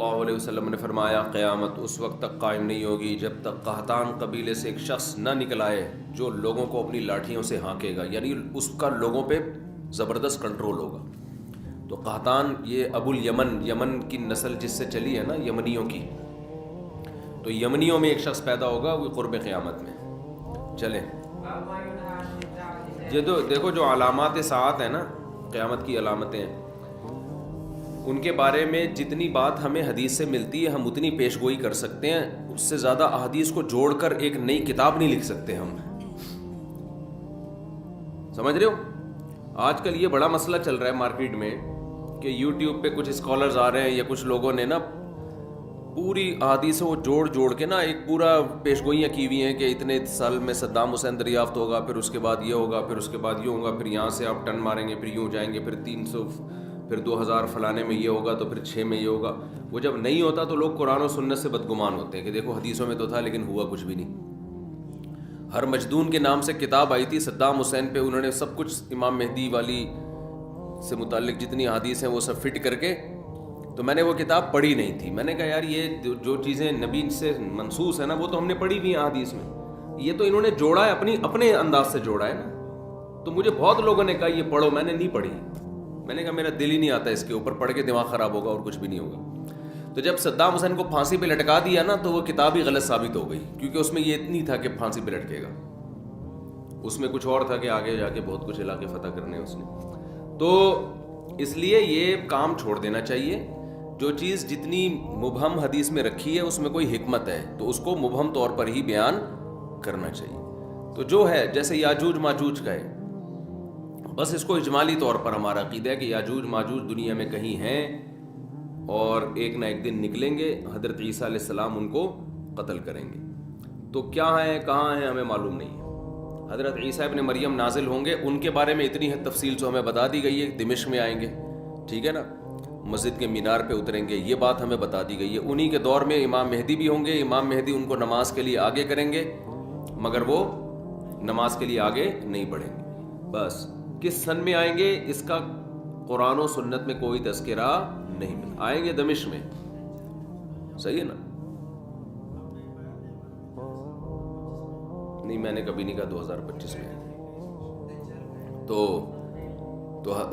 اللہ علیہ وسلم نے فرمایا قیامت اس وقت تک قائم نہیں ہوگی جب تک قحطان قبیلے سے ایک شخص نہ نکل آئے جو لوگوں کو اپنی لاٹھیوں سے ہانکے گا، یعنی اس کا لوگوں پہ زبردست کنٹرول ہوگا۔ تو قحطان یہ ابو الیمن، یمن کی نسل جس سے چلی ہے نا، یمنیوں کی، تو یمنیوں میں ایک شخص پیدا ہوگا وہ قرب قیامت میں۔ چلیں یہ تو دیکھو جو علامات ساعت ہیں نا، قیامت کی علامتیں، ان کے بارے میں جتنی بات ہمیں حدیث سے ملتی ہے ہم اتنی پیش گوئی کر سکتے ہیں، اس سے زیادہ احادیث کو جوڑ کر ایک نئی کتاب نہیں لکھ سکتے ہم، سمجھ رہے ہو؟ آج کل یہ بڑا مسئلہ چل رہا ہے مارکیٹ میں کہ یوٹیوب پہ کچھ اسکالرز آ رہے ہیں یا کچھ لوگوں نے نا پوری احادیث وہ جوڑ کے نا ایک پورا پیش گوئیاں کی ہوئی ہیں کہ اتنے سال میں صدام حسین دریافت ہوگا، پھر اس کے بعد یہ ہوگا، پھر اس کے بعد یہ ہوگا، پھر یہاں سے آپ ٹن ماریں گے، پھر یوں جائیں گے، پھر 300، پھر 2000 فلانے میں یہ ہوگا، تو پھر 6 میں یہ ہوگا۔ وہ جب نہیں ہوتا تو لوگ قرآن و سنت سے بدگمان ہوتے ہیں کہ دیکھو حدیثوں میں تو تھا لیکن ہوا کچھ بھی نہیں۔ ہر مجدون کے نام سے کتاب آئی تھی صدام حسین پہ، انہوں نے سب کچھ امام مہدی والی سے متعلق جتنی حدیث ہیں وہ سب فٹ کر کے، تو میں نے وہ کتاب پڑھی نہیں تھی۔ میں نے کہا یار یہ جو چیزیں نبی سے منسوس ہیں نا وہ تو ہم نے پڑھی ہوئی ہیں حدیث میں، یہ تو انہوں نے جوڑا ہے اپنے انداز سے جوڑا ہے نا۔ تو مجھے بہت لوگوں نے کہا یہ پڑھو، میں نے نہیں پڑھی، میں نے کہا میرا دل ہی نہیں آتا اس کے اوپر، پڑھ کے دماغ خراب ہوگا اور کچھ بھی نہیں ہوگا۔ تو جب صدام حسین کو پھانسی پہ لٹکا دیا نا تو وہ کتاب ہی غلط ثابت ہو گئی، کیونکہ اس میں یہ نہیں تھا کہ پھانسی پہ لٹکے گا، اس میں کچھ اور تھا کہ آگے جا کے بہت کچھ علاقے فتح کرنے اس نے۔ تو اس لیے یہ کام چھوڑ دینا چاہیے، جو چیز جتنی مبہم حدیث میں رکھی ہے اس میں کوئی حکمت ہے تو اس کو مبہم طور پر ہی بیان کرنا چاہیے۔ تو جو ہے جیسے یاجوج ماجوج کا ہے، بس اس کو اجمالی طور پر ہمارا عقیدہ ہے کہ یاجوج ماجوج دنیا میں کہیں ہیں اور ایک نہ ایک دن نکلیں گے، حضرت عیسیٰ علیہ السلام ان کو قتل کریں گے۔ تو کیا ہیں کہاں ہیں ہمیں معلوم نہیں ہے۔ حضرت عیسیٰ ابن مریم نازل ہوں گے، ان کے بارے میں اتنی تفصیل جو ہمیں بتا دی گئی ہے، دمشق میں آئیں گے، ٹھیک ہے نا، مسجد کے مینار پہ اتریں گے، یہ بات ہمیں بتا دی گئی ہے۔ انہی کے دور میں امام مہدی بھی ہوں گے، امام مہدی ان کو نماز کے لیے آگے کریں گے، مگر وہ نماز کے لیے آگے نہیں بڑھیں گے۔ بس کس سن میں آئیں گے اس کا قرآن و سنت میں کوئی تذکرہ نہیں ملا، آئیں گے دمشق میں، صحیح ہے نا؟ نہیں میں نے کبھی نہیں کہا 2025 میں، تو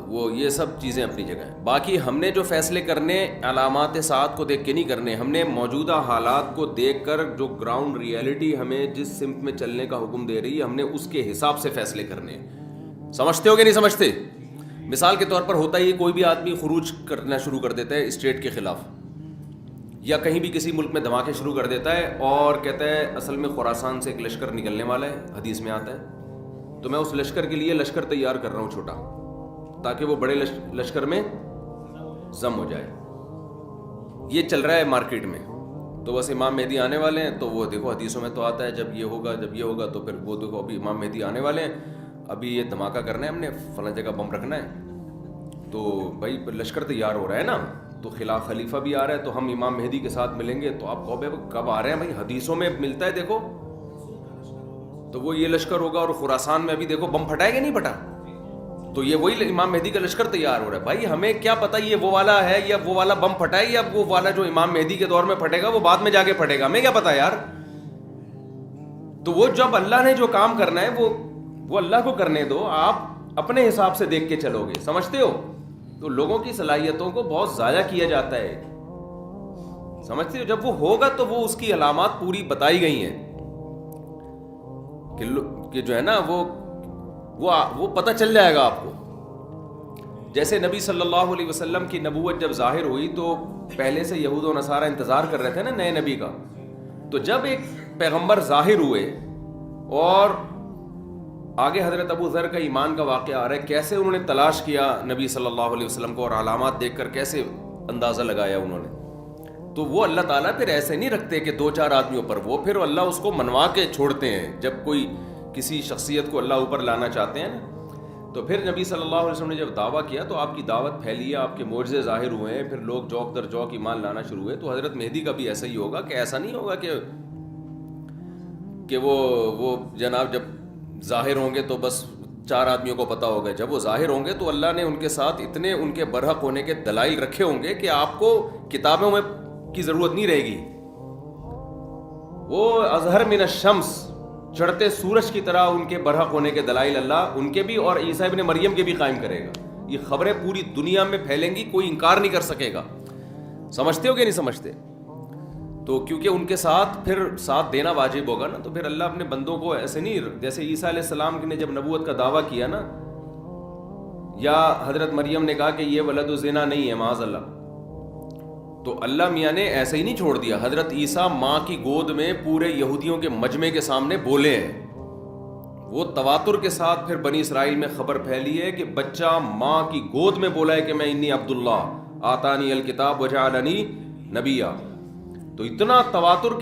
وہ یہ سب چیزیں اپنی جگہ ہیں۔ باقی ہم نے جو فیصلے کرنے علامات ساعت کو دیکھ کے نہیں کرنے، ہم نے موجودہ حالات کو دیکھ کر جو گراؤنڈ ریئلٹی ہمیں جس سمت میں چلنے کا حکم دے رہی ہے ہم نے اس کے حساب سے فیصلے کرنے ہیں۔ سمجھتے ہو کہ نہیں سمجھتے؟ مثال کے طور پر ہوتا ہی کوئی بھی آدمی خروج کرنا شروع کر دیتا ہے اسٹیٹ کے خلاف، یا کہیں بھی کسی ملک میں دھماکے شروع کر دیتا ہے اور کہتا ہے اصل میں خراسان سے ایک لشکر نکلنے والا ہے، حدیث میں آتا ہے، تو میں اس لشکر کے لیے لشکر تیار کر رہا ہوں چھوٹا، تاکہ وہ بڑے لشکر میں ضم ہو جائے۔ یہ چل رہا ہے مارکیٹ میں۔ تو بس امام مہدی آنے والے ہیں، تو وہ دیکھو حدیثوں میں تو آتا ہے جب یہ ہوگا تو پھر وہ دیکھو ابھی امام مہدی آنے والے ہیں، ابھی یہ دھماکہ کرنا ہے، ہم نے فلاں جگہ بم رکھنا ہے، تو بھائی لشکر تیار ہو رہا ہے نا، تو خلاف خلیفہ بھی آ رہا ہے، تو ہم امام مہدی کے ساتھ ملیں گے۔ تو آپ کہو بھائی کب آ رہے ہیں؟ بھائی حدیثوں میں ملتا ہے دیکھو، تو وہ یہ لشکر ہوگا، اور خراسان میں ابھی دیکھو بم پھٹائے گا نہیں پھٹا، تو یہ وہی امام مہدی کا لشکر تیار ہو رہا ہے۔ بھائی ہمیں کیا پتہ یہ وہ والا ہے یا وہ والا بم پھٹا ہے، یا وہ والا جو امام مہدی کے دور میں پھٹے گا وہ بعد میں جا کے پھٹے گا، ہمیں کیا پتہ یار۔ تو وہ جب اللہ نے جو کام کرنا ہے وہ اللہ کو کرنے دو، آپ اپنے حساب سے دیکھ کے چلو گے، سمجھتے ہو؟ تو لوگوں کی صلاحیتوں کو بہت ضائع کیا جاتا ہے، سمجھتے ہو؟ جب وہ ہوگا تو وہ اس کی علامات پوری بتائی گئی ہیں کہ جو ہے نا وہ پتہ چل جائے گا آپ کو۔ جیسے نبی صلی اللہ علیہ وسلم کی نبوت جب ظاہر ہوئی تو پہلے سے یہود و نصارہ انتظار کر رہے تھے نا نئے نبی کا، تو جب ایک پیغمبر ظاہر ہوئے اور آگے حضرت ابو ذر کا ایمان کا واقعہ آ رہا ہے، کیسے انہوں نے تلاش کیا نبی صلی اللہ علیہ وسلم کو اور علامات دیکھ کر کیسے اندازہ لگایا انہوں نے، تو وہ اللہ تعالیٰ پھر ایسے نہیں رکھتے کہ 2-4 آدمیوں پر، وہ پھر اللہ اس کو منوا کے چھوڑتے ہیں جب کوئی کسی شخصیت کو اللہ اوپر لانا چاہتے ہیں نا۔ تو پھر نبی صلی اللہ علیہ وسلم نے جب دعویٰ کیا تو آپ کی دعوت پھیلی ہے، آپ کے معجزے ظاہر ہوئے ہیں، پھر لوگ جوک در جوک ایمان لانا شروع ہوئے۔ تو حضرت مہدی کا بھی ایسا ہی ہوگا کہ ایسا نہیں ہوگا کہ وہ جناب جب ظاہر ہوں گے تو بس 4 آدمیوں کو پتہ ہوگا، جب وہ ظاہر ہوں گے تو اللہ نے ان کے ساتھ اتنے ان کے برحق ہونے کے دلائل رکھے ہوں گے کہ آپ کو کتابوں میں کی ضرورت نہیں رہے گی. وہ اظہر من الشمس، چڑھتے سورج کی طرح ان کے برحق ہونے کے دلائل اللہ ان کے بھی اور عیسیٰ ابن مریم کے بھی قائم کرے گا. یہ خبریں پوری دنیا میں پھیلیں گی، کوئی انکار نہیں کر سکے گا. سمجھتے ہو کہ نہیں سمجھتے؟ تو کیونکہ ان کے ساتھ پھر ساتھ دینا واجب ہوگا نا، تو پھر اللہ اپنے بندوں کو ایسے نہیں، جیسے عیسیٰ علیہ السلام نے جب نبوت کا دعویٰ کیا نا، یا حضرت مریم نے کہا کہ یہ ولد الزنا نہیں ہے معاذ اللہ، تو اللہ میاں نے ایسے ہی نہیں چھوڑ دیا. حضرت عیسیٰ ماں کی گود میں پورے یہودیوں کے مجمع کے سامنے بولے ہیں. وہ تواتر کے ساتھ پھر بنی اسرائیل میں خبر پھیلی ہے کہ بچہ ماں کی گود میں بولا ہے کہ میں انی عبداللہ آتانی الکتاب وجعلنی نبیا. تو اتنا تواتر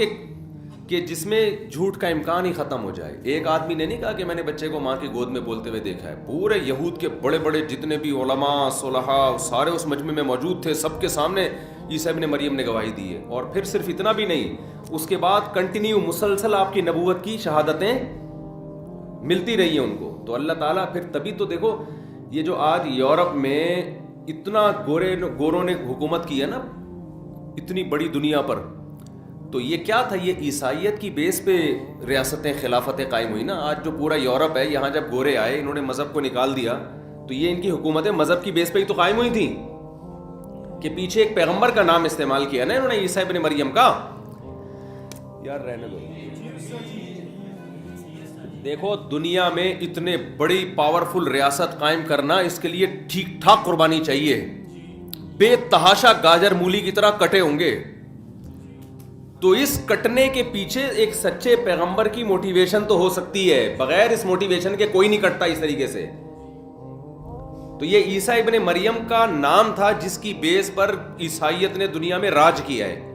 کہ جس میں جھوٹ کا امکان ہی ختم ہو جائے. ایک آدمی نے نہیں کہا کہ میں نے بچے کو ماں کی گود میں بولتے ہوئے دیکھا ہے. پورے یہود کے بڑے بڑے جتنے بھی علماء صلحاء سارے اس مجمع میں موجود تھے، سب کے سامنے عیسیٰ ابن مریم نے گواہی دی ہے. اور پھر صرف اتنا بھی نہیں، اس کے بعد کنٹینیو مسلسل آپ کی نبوت کی شہادتیں ملتی رہی ہیں ان کو. تو اللہ تعالیٰ پھر تبھی تو دیکھو یہ جو آج یورپ میں اتنا گوروں نے حکومت کی ہے نا اتنی بڑی دنیا پر، تو یہ کیا تھا؟ یہ عیسائیت کی بیس پہ ریاستیں خلافتیں قائم ہوئی نا. آج جو پورا یورپ ہے، یہاں جب گورے آئے انہوں نے مذہب کو نکال دیا، تو یہ ان کی حکومتیں مذہب کی بیس پہ ہی تو قائم ہوئی تھیں کہ پیچھے ایک پیغمبر کا نام استعمال کیا نا انہوں نے، عیسیٰ ابن مریم کا. یار رہنے دو. دیکھو دنیا میں اتنے بڑی پاورفل ریاست قائم کرنا، اس کے لیے ٹھیک ٹھاک قربانی چاہیے. بے تحاشا گاجر مولی کی طرح کٹے ہوں گے. تو اس کٹنے کے پیچھے ایک سچے پیغمبر کی موٹیویشن تو ہو سکتی ہے، بغیر اس موٹیویشن کے کوئی نہیں کٹتا اس طریقے سے. تو یہ عیسیٰ ابن مریم کا نام تھا جس کی بیس پر عیسائیت نے دنیا میں راج کیا ہے،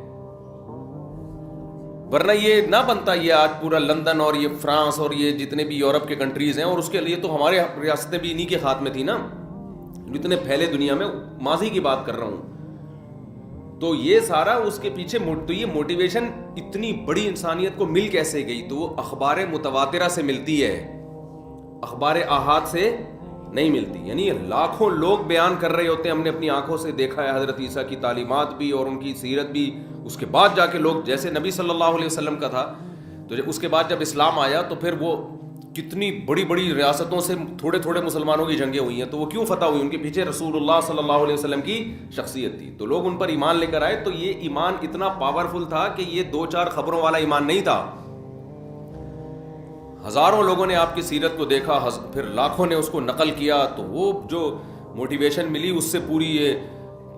ورنہ یہ نہ بنتا. یہ آج پورا لندن اور یہ فرانس اور یہ جتنے بھی یورپ کے کنٹریز ہیں، اور اس کے لیے تو ہمارے ریاستیں بھی انہی کے ہاتھ میں تھی نا، اتنے پھیلے دنیا میں. ماضی کی بات کر رہا ہوں. تو یہ سارا اس کے پیچھے تو یہ موٹیویشن اتنی بڑی انسانیت کو مل کیسے گئی؟ تو وہ اخبار متواترہ سے ملتی ہے، اخبار آحاد سے نہیں ملتی. یعنی لاکھوں لوگ بیان کر رہے ہوتے ہیں، ہم نے اپنی آنکھوں سے دیکھا ہے حضرت عیسیٰ کی تعلیمات بھی اور ان کی سیرت بھی. اس کے بعد جا کے لوگ، جیسے نبی صلی اللہ علیہ وسلم کا تھا، تو اس کے بعد جب اسلام آیا تو پھر وہ کتنی بڑی بڑی ریاستوں سے تھوڑے تھوڑے مسلمانوں کی جنگیں ہوئی ہیں. تو وہ کیوں فتح ہوئی؟ ان کے پیچھے رسول اللہ صلی اللہ علیہ وسلم کی شخصیت تھی، تو لوگ ان پر ایمان لے کر آئے. تو یہ ایمان اتنا پاورفل تھا کہ یہ دو چار خبروں والا ایمان نہیں تھا. ہزاروں لوگوں نے آپ کی سیرت کو دیکھا، پھر لاکھوں نے اس کو نقل کیا. تو وہ جو موٹیویشن ملی اس سے پوری، یہ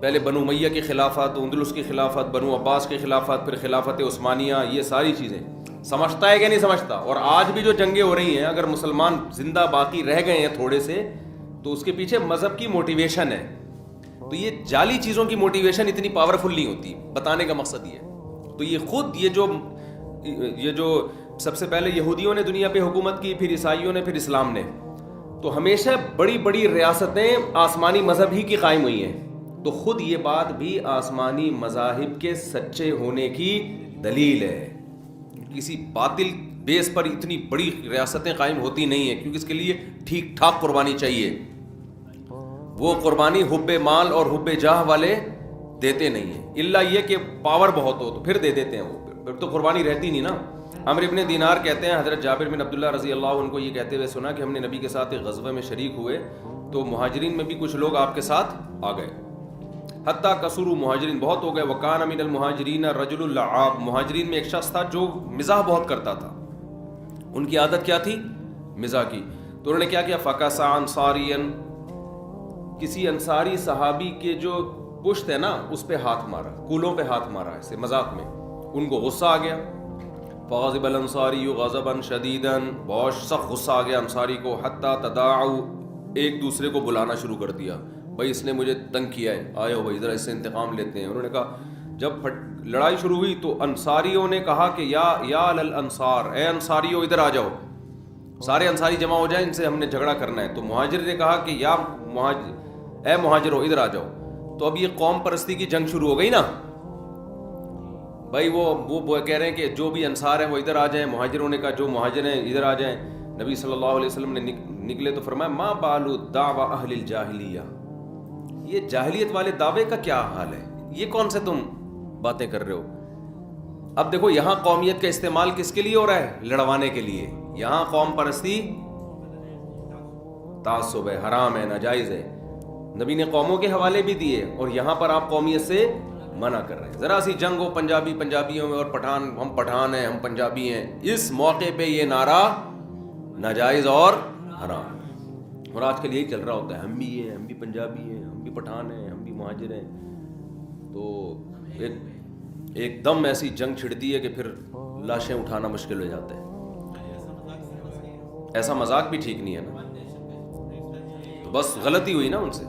پہلے بنو امیہ کی خلافت، اندلس کی خلافت، بنو عباس کی خلافت، پھر خلافت عثمانیہ، یہ ساری چیزیں سمجھتا ہے کہ نہیں سمجھتا؟ اور آج بھی جو جنگیں ہو رہی ہیں، اگر مسلمان زندہ باقی رہ گئے ہیں تھوڑے سے، تو اس کے پیچھے مذہب کی موٹیویشن ہے. تو یہ جعلی چیزوں کی موٹیویشن اتنی پاورفل نہیں ہوتی. بتانے کا مقصد یہ ہے. تو یہ خود یہ جو سب سے پہلے یہودیوں نے دنیا پہ حکومت کی، پھر عیسائیوں نے، پھر اسلام نے، تو ہمیشہ بڑی بڑی ریاستیں آسمانی مذہب ہی کی قائم ہوئی ہیں. تو خود یہ بات بھی آسمانی مذاہب کے سچے ہونے کی دلیل ہے. کسی باطل بیس پر اتنی بڑی ریاستیں قائم ہوتی نہیں ہیں، کیونکہ اس کے لیے ٹھیک ٹھاک قربانی چاہیے. وہ قربانی حب مال اور حب جاہ والے دیتے نہیں ہیں، الا یہ کہ پاور بہت ہو تو پھر دے دیتے ہیں. وہ پھر تو قربانی رہتی نہیں نا. عمرو ابن دینار کہتے ہیں، حضرت جابر بن عبداللہ رضی اللہ عنہ کو یہ کہتے ہوئے سنا کہ ہم نے نبی کے ساتھ ایک غزوہ میں شریک ہوئے تو مہاجرین میں بھی کچھ لوگ آپ کے ساتھ آ گئے، حتیٰ کثروا، مہاجرین بہت ہو گئے. وکان من المہاجرین رجل اللعاب، مہاجرین میں ایک شخص تھا جو مزاح بہت کرتا تھا. ان کی عادت کیا تھی؟ مزاح کی. تو انہوں نے کیا کیا؟ فکسا انصاریا، کسی انصاری صحابی کے جو پشت ہے نا اس پہ ہاتھ مارا، کولوں پہ ہاتھ مارا ایسے مذاق میں. ان کو غصہ آ گیا. فغضب الانصاری غضبا شدیدا، بہت سخت غصہ آ گیا انصاری کو. حتیٰ تداعوا، ایک دوسرے کو بلانا شروع کر دیا، بھائی اس نے مجھے تنگ کیا ہے، آئے ہو بھائی ذرا اس سے انتقام لیتے ہیں. انہوں نے کہا، جب لڑائی شروع ہوئی تو انصاریوں نے کہا کہ یا الانصار، اے انصاریوں ادھر آ جاؤ. سارے انصاری جمع ہو جائیں، ان سے ہم نے جھگڑا کرنا ہے. تو مہاجر نے کہا کہ اے مہاجروں ادھر آ جاؤ. تو اب یہ قوم پرستی کی جنگ شروع ہو گئی نا بھائی. وہ کہہ رہے ہیں کہ جو بھی انصار ہیں وہ ادھر آ جائیں. مہاجروں نے کہا جو مہاجر ہیں ادھر آ جائیں. نبی صلی اللہ علیہ وسلم نے نکلے تو فرمایا، ما بال دعوی اہل الجاہلیہ، یہ جاہلیت والے دعوے کا کیا حال ہے؟ یہ کون سے تم باتیں کر رہے ہو. اب دیکھو یہاں قومیت کا استعمال کس کے لیے ہو رہا ہے؟ لڑوانے کے لیے. یہاں قوم پرستی تعصب ہے، حرام ہے، ناجائز ہے. نبی نے قوموں کے حوالے بھی دیے اور یہاں پر آپ قومیت سے منع کر رہے ہیں. ذرا سی جنگ ہو پنجابیوں میں اور پٹھان ہیں، ہم پنجابی ہیں، اس موقع پہ یہ نعرہ ناجائز اور حرام. اور آج کل یہی چل رہا ہوتا ہے، ہم بھی ہیں، ہم بھی پنجابی ہیں، ہم بھی پٹھان ہیں، ہم بھی مہاجر ہیں. تو ایک دم ایسی جنگ چھڑتی ہے کہ پھر لاشیں اٹھانا مشکل ہو جاتا ہے. ایسا مذاق بھی ٹھیک نہیں ہے نا. تو بس غلطی ہوئی نا ان سے،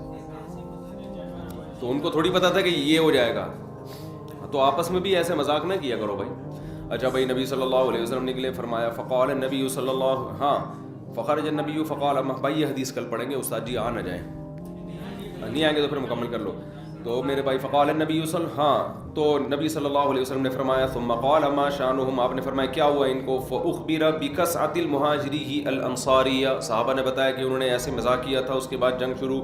تو ان کو تھوڑی پتا تھا کہ یہ ہو جائے گا. تو آپس میں بھی ایسے مذاق نہ کیا کرو بھائی. اچھا بھائی، نبی صلی اللہ علیہ وسلم نے کے لیے فرمایا فقال النبی صلی اللہ فخرج النبی فقال. بھائی یہ حدیث کل پڑھیں گے، استاد جی آ نہ جائیں، نہیں آئیں گے تو پھر مکمل کر لو. تو میرے بھائی فقال النبی تو نبی صلی اللہ علیہ وسلم نے فرمایا ثم قال ما شانهم، آپ نے فرمایا کیا ہوا ان کو؟ فاخبر بکسعۃ المہاجری الانصاریہ، صحابہ نے بتایا کہ انہوں نے ایسے مذاق کیا تھا. اس کے بعد جنگ شروع.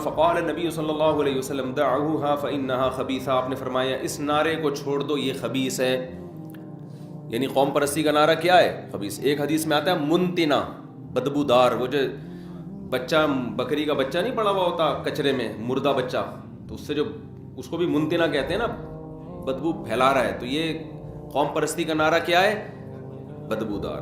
فقال نبی صلی اللہ علیہ وسلم دعوها فانها خبیثہ، آپ نے فرمایا اس نعرے کو چھوڑ دو، یہ خبیث ہے. یعنی قوم پرستی کا نعرہ کیا ہے؟ خبیث. ایک حدیث میں آتا ہے منتنا، بدبودار. وہ جو بچہ بکری کا بچہ نہیں پڑا ہوا ہوتا کچرے میں، مردہ بچہ، تو اس سے جو اس کو بھی منتنا کہتے ہیں نا، بدبو پھیلا رہا ہے. تو یہ قوم پرستی کا نعرہ کیا ہے؟ بدبودار.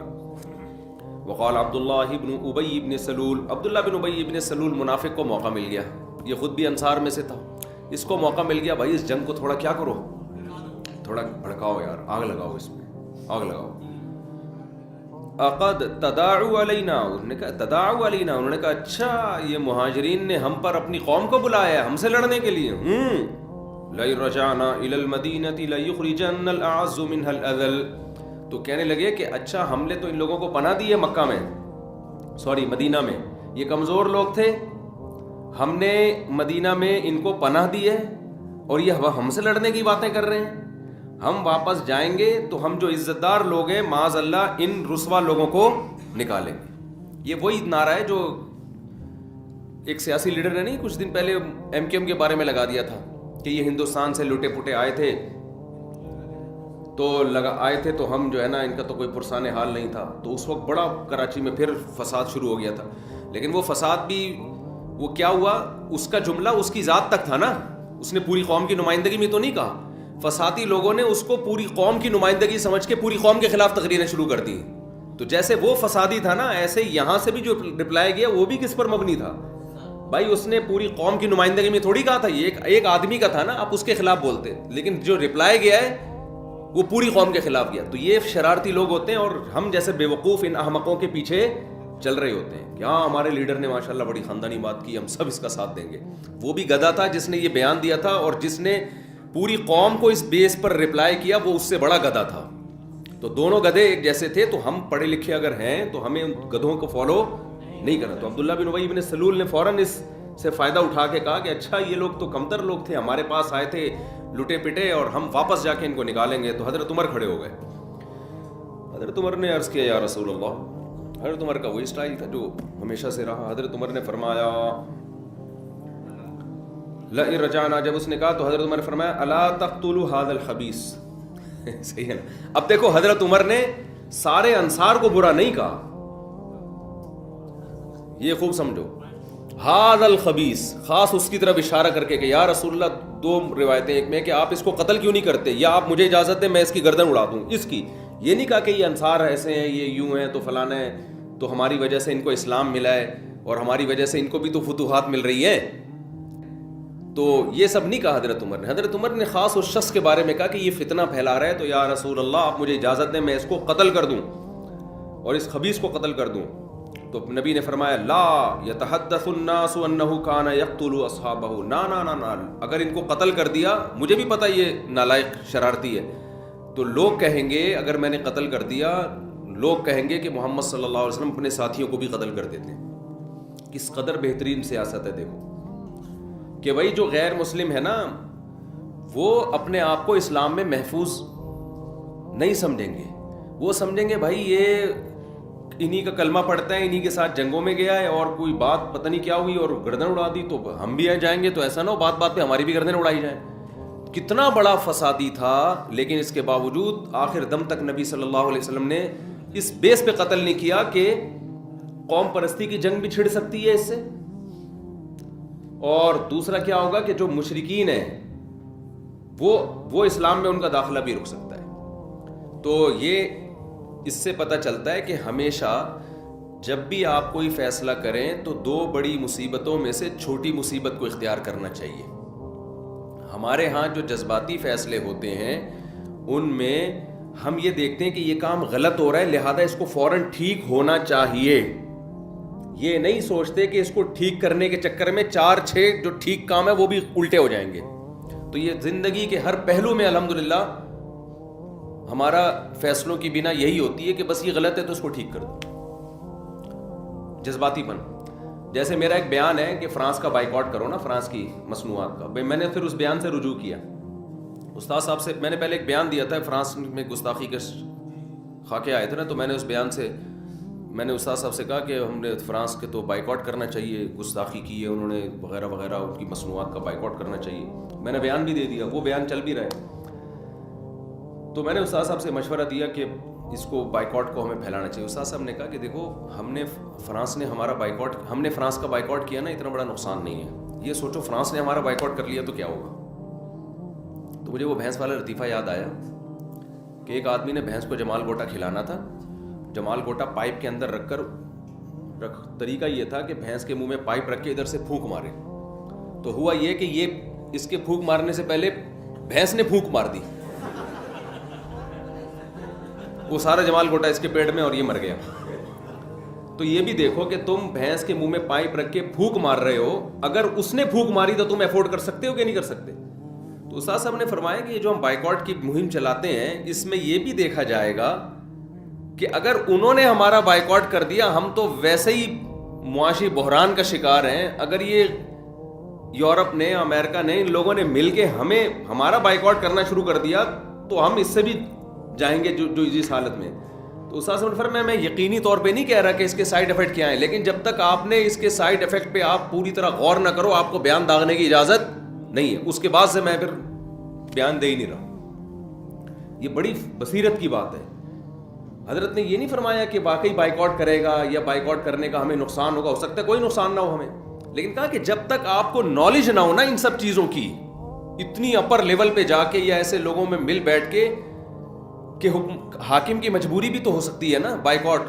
وقال عبداللہ بن ابی بن سلول، عبداللہ بن ابی بن سلول منافق کو موقع مل گیا. یہ خود بھی انصار میں سے تھا. اس کو موقع مل گیا، بھائی اس جنگ کو تھوڑا کیا کرو، تھوڑا بھڑکاؤ یار، آگ لگاؤ، اس میں آگ لگاؤ. اقد تداعوا علینا، انہوں نے کہا تداعوا علینا، انہوں نے کہا اچھا یہ مہاجرین نے ہم پر اپنی قوم کو بلایا ہے ہم سے لڑنے کے لیے. لئن رجعنا الی المدینۃ لیخرجن الاعز منها الاذل. تو کہنے لگے کہ اچھا ہم نے تو ان لوگوں کو پناہ دی ہے مکہ میں، مدینہ میں، یہ کمزور لوگ تھے، ہم نے مدینہ میں ان کو پناہ دی ہے اور یہ ہم سے لڑنے کی باتیں کر رہے ہیں. ہم واپس جائیں گے تو ہم جو عزت دار لوگ ہیں معاذ اللہ ان رسوا لوگوں کو نکالیں گے. یہ وہی نعرہ ہے جو ایک سیاسی لیڈر نے نہیں کچھ دن پہلے ایم کیو ایم کے بارے میں لگا دیا تھا کہ یہ ہندوستان سے لوٹے پھوٹے آئے تھے تو ہم جو ہے نا ان کا تو کوئی پرسان حال نہیں تھا. تو اس وقت بڑا کراچی میں پھر فساد شروع ہو گیا تھا. لیکن وہ فساد بھی وہ کیا ہوا، اس کا جملہ اس کی ذات تک تھا نا، اس نے پوری قوم کی نمائندگی میں تو نہیں کہا. فسادی لوگوں نے اس کو پوری قوم کی نمائندگی سمجھ کے پوری قوم کے خلاف تقریریں شروع کر دی. تو جیسے وہ فسادی تھا نا، ایسے یہاں سے بھی جو رپلائی گیا وہ بھی کس پر مبنی تھا؟ بھائی اس نے پوری قوم کی نمائندگی میں تھوڑی کہا تھا، یہ ایک آدمی کا تھا نا، آپ اس کے خلاف بولتے. لیکن جو رپلائی گیا ہے وہ پوری قوم کے خلاف گیا. تو یہ شرارتی لوگ ہوتے ہیں اور ہم جیسے بے وقوف ان احمقوں کے پیچھے چل رہے ہوتے ہیں کہ ہاں ہمارے لیڈر نے ماشاءاللہ بڑی خاندانی بات کی، ہم سب اس کا ساتھ دیں گے. وہ بھی گدھا تھا جس نے یہ بیان دیا تھا، اور جس نے پوری قوم کو اس بیس پر رپلائی کیا وہ اس سے بڑا گدھا تھا. تو دونوں گدھے ایک جیسے تھے. تو ہم پڑھے لکھے اگر ہیں تو ہمیں ان گدھوں کو فالو نہیں کرنا. تو عبداللہ بن ابی بن سلول نے فوراً اس سے فائدہ اٹھا کے کہا کہ اچھا یہ لوگ تو کمتر لوگ تھے، ہمارے پاس آئے تھے لٹے پٹے، اور ہم واپس جا کے ان کو نکالیں گے. تو حضرت عمر کھڑے ہو گئے. حضرت عمر نے عرض کیا یا رسول اللہ. حضرت عمر کا وہی اسٹائل تھا جو ہمیشہ سے رہا. حضرت عمر نے فرمایا لئن رجعنا، جب اس نے کہا تو حضرت عمر نے فرمایا الا تقتلوا هذا الخبيث. صحیح ہے نا. اب دیکھو حضرت عمر نے سارے انصار کو برا نہیں کہا، یہ خوب سمجھو. هذا الخبيث خاص اس کی طرف اشارہ کر کے کہ یا رسول اللہ، دو روایتیں، ایک میں کہ آپ اس کو قتل کیوں نہیں کرتے، یا آپ مجھے اجازت دیں میں اس کی گردن اڑا دوں اس کی. یہ نہیں کہا کہ یہ انصار ایسے ہیں، یہ یوں ہیں، تو فلانا ہے، تو ہماری وجہ سے ان کو اسلام ملا ہے اور ہماری وجہ سے ان کو بھی تو فتوحات مل رہی ہیں. تو یہ سب نہیں کہا حضرت عمر نے. حضرت عمر نے خاص اس شخص کے بارے میں کہا کہ یہ فتنہ پھیلا رہا ہے، تو یا رسول اللہ آپ مجھے اجازت دیں میں اس کو قتل کر دوں اور اس خبیث کو قتل کر دوں. تو نبی نے فرمایا لا یتحدث الناس انه كان يقتل اصحابه. نا اگر ان کو قتل کر دیا، مجھے بھی پتہ یہ نالائق شرارتی ہے، تو لوگ کہیں گے اگر میں نے قتل کر دیا، لوگ کہیں گے کہ محمد صلی اللہ علیہ وسلم اپنے ساتھیوں کو بھی قتل کر دیتے ہیں. کس قدر بہترین سیاست ہے دیکھو کہ بھائی جو غیر مسلم ہے نا وہ اپنے آپ کو اسلام میں محفوظ نہیں سمجھیں گے. وہ سمجھیں گے بھائی یہ انہی کا کلمہ پڑھتا ہے، انہی کے ساتھ جنگوں میں گیا ہے، اور کوئی بات پتہ نہیں کیا ہوئی اور گردن اڑا دی، تو ہم بھی جائیں گے، تو ایسا نہ ہو بات بات پہ ہماری بھی گردن اڑائی جائیں. کتنا بڑا فسادی تھا، لیکن اس کے باوجود آخر دم تک نبی صلی اللہ علیہ وسلم نے اس بیس پہ قتل نہیں کیا کہ قوم پرستی کی جنگ بھی چھڑ سکتی ہے اس سے. اور دوسرا کیا ہوگا کہ جو مشرکین ہیں وہ اسلام میں ان کا داخلہ بھی رک سکتا ہے. تو یہ اس سے پتہ چلتا ہے کہ ہمیشہ جب بھی آپ کوئی فیصلہ کریں تو دو بڑی مصیبتوں میں سے چھوٹی مصیبت کو اختیار کرنا چاہیے. ہمارے ہاں جو جذباتی فیصلے ہوتے ہیں ان میں ہم یہ دیکھتے ہیں کہ یہ کام غلط ہو رہا ہے لہذا اس کو فوراً ٹھیک ہونا چاہیے. یہ نہیں سوچتے کہ اس کو ٹھیک کرنے کے چکر میں 4-6 جو ٹھیک کام ہے وہ بھی الٹے ہو جائیں گے. تو یہ زندگی کے ہر پہلو میں الحمدللہ ہمارا فیصلوں کی بنا یہی ہوتی ہے کہ بس یہ غلط ہے تو اس کو ٹھیک کر دو. جذباتی پن. جیسے میرا ایک بیان ہے کہ فرانس کا بائیکاٹ کرو نا، فرانس کی مصنوعات کا. میں نے پھر اس بیان سے رجوع کیا. استاد صاحب سے میں نے پہلے ایک بیان دیا تھا، فرانس میں گستاخی کے خاکے آئے تھے نا، تو میں نے اس بیان سے میں نے استاد صاحب سے کہا کہ ہم نے فرانس کے تو بائیکاٹ کرنا چاہیے، گستاخی کی ہے انہوں نے وغیرہ وغیرہ، ان کی مصنوعات کا بائیکاٹ کرنا چاہیے. میں نے بیان بھی دے دیا، وہ بیان چل بھی رہا ہے. تو میں نے استاد صاحب سے مشورہ دیا کہ اس کو بائیکاٹ کو ہمیں پھیلانا چاہیے. استاد صاحب نے کہا کہ دیکھو ہم نے فرانس کا بائیکاٹ کیا نا، اتنا بڑا نقصان نہیں ہے. یہ سوچو فرانس نے ہمارا بائیکاٹ کر لیا تو کیا ہوگا. تو مجھے وہ بھینس والا لطیفہ یاد آیا کہ ایک آدمی نے بھینس کو جمال گوٹا کھلانا تھا. جمال گوٹا پائپ کے اندر رکھ کر طریقہ یہ تھا کہ بھینس کے منہ میں پائپ رکھ کے ادھر سے پھونک مارے. تو ہوا یہ کہ یہ اس کے پھونک مارنے سے پہلے بھینس نے پھونک مار دی، وہ سارا جمال گوٹا اس کے پیٹ میں اور یہ مر گیا. تو یہ بھی دیکھو کہ تم بھینس کے منہ میں پائپ رکھ کے پھونک مار رہے ہو، اگر اس نے پھونک ماری تو تم افورڈ کر سکتے ہو کہ نہیں کر سکتے. تو استاد صاحب نے فرمایا کہ یہ جو ہم بائیکاٹ کی مہم چلاتے ہیں اس میں یہ بھی دیکھا جائے گا کہ اگر انہوں نے ہمارا بائیکاٹ کر دیا ہم تو ویسے ہی معاشی بحران کا شکار ہیں. اگر یہ یورپ نے، امریکہ نے، ان لوگوں نے مل کے ہمارا بائیکاٹ کرنا شروع کر دیا تو ہم اس سے بھی جائیں گے جو اس حالت میں. تو استاد صاحب نے فرمایا میں یقینی طور پہ نہیں کہہ رہا کہ اس کے سائیڈ افیکٹ کیا ہیں، لیکن جب تک آپ نے اس کے سائیڈ افیکٹ پہ آپ پوری طرح غور نہ کرو آپ کو بیان داغنے کی اجازت نہیں ہے. اس کے بعد سے میں پھر بیان دے ہی نہیں رہا. یہ بڑی بصیرت کی بات ہے. حضرت نے یہ نہیں فرمایا کہ واقعی بائیکاٹ کرے گا یا بائیکاٹ کرنے کا ہمیں نقصان ہوگا، ہو سکتا ہے کوئی نقصان نہ ہو ہمیں، لیکن کہا کہ جب تک آپ کو نالج نہ ہو نا ان سب چیزوں کی، اتنی اپر لیول پہ جا کے یا ایسے لوگوں میں مل بیٹھ کے کہ حاکم کی مجبوری بھی تو ہو سکتی ہے نا بائیکاٹ.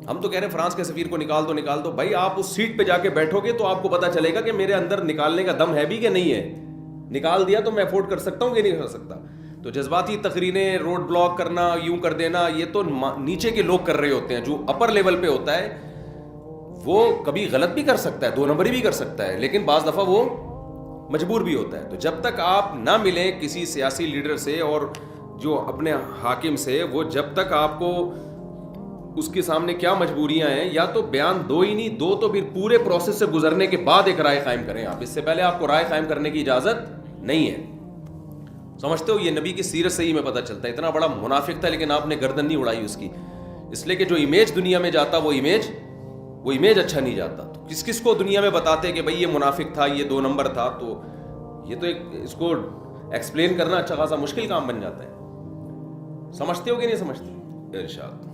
ہم تو کہہ رہے ہیں فرانس کے سفیر کو نکال دو بھائی. آپ اس سیٹ پہ جا کے بیٹھو گے تو آپ کو پتا چلے گا کہ میرے اندر نکالنے کا دم ہے بھی کہ نہیں ہے. نکال دیا تو میں افورڈ کر سکتا ہوں کہ نہیں کر سکتا. تو جذباتی تقریریں، روڈ بلاک کرنا، یوں کر دینا، یہ تو نیچے کے لوگ کر رہے ہوتے ہیں. جو اپر لیول پہ ہوتا ہے وہ کبھی غلط بھی کر سکتا ہے، 2 نمبری بھی کر سکتا ہے، لیکن بعض دفعہ وہ مجبور بھی ہوتا ہے. تو جب تک آپ نہ ملیں کسی سیاسی لیڈر سے اور جو اپنے حاکم سے، وہ جب تک آپ کو اس کے سامنے کیا مجبوریاں ہیں یا تو بیان دو ہی نہیں، دو تو پھر پورے پروسیس سے گزرنے کے بعد ایک رائے قائم کریں. آپ اس سے پہلے آپ کو رائے قائم کرنے کی اجازت نہیں ہے. سمجھتے ہو یہ نبی کی سیرت سے ہی میں پتہ چلتا ہے. اتنا بڑا منافق تھا لیکن آپ نے گردن نہیں اڑائی اس کی، اس لیے کہ جو امیج دنیا میں جاتا وہ امیج اچھا نہیں جاتا. تو کس کو دنیا میں بتاتے کہ بھئی یہ منافق تھا، یہ 2 نمبر تھا، تو یہ تو اس کو ایکسپلین کرنا اچھا خاصا مشکل کام بن جاتا ہے. سمجھتے ہو کہ نہیں سمجھتے؟ ارشاد.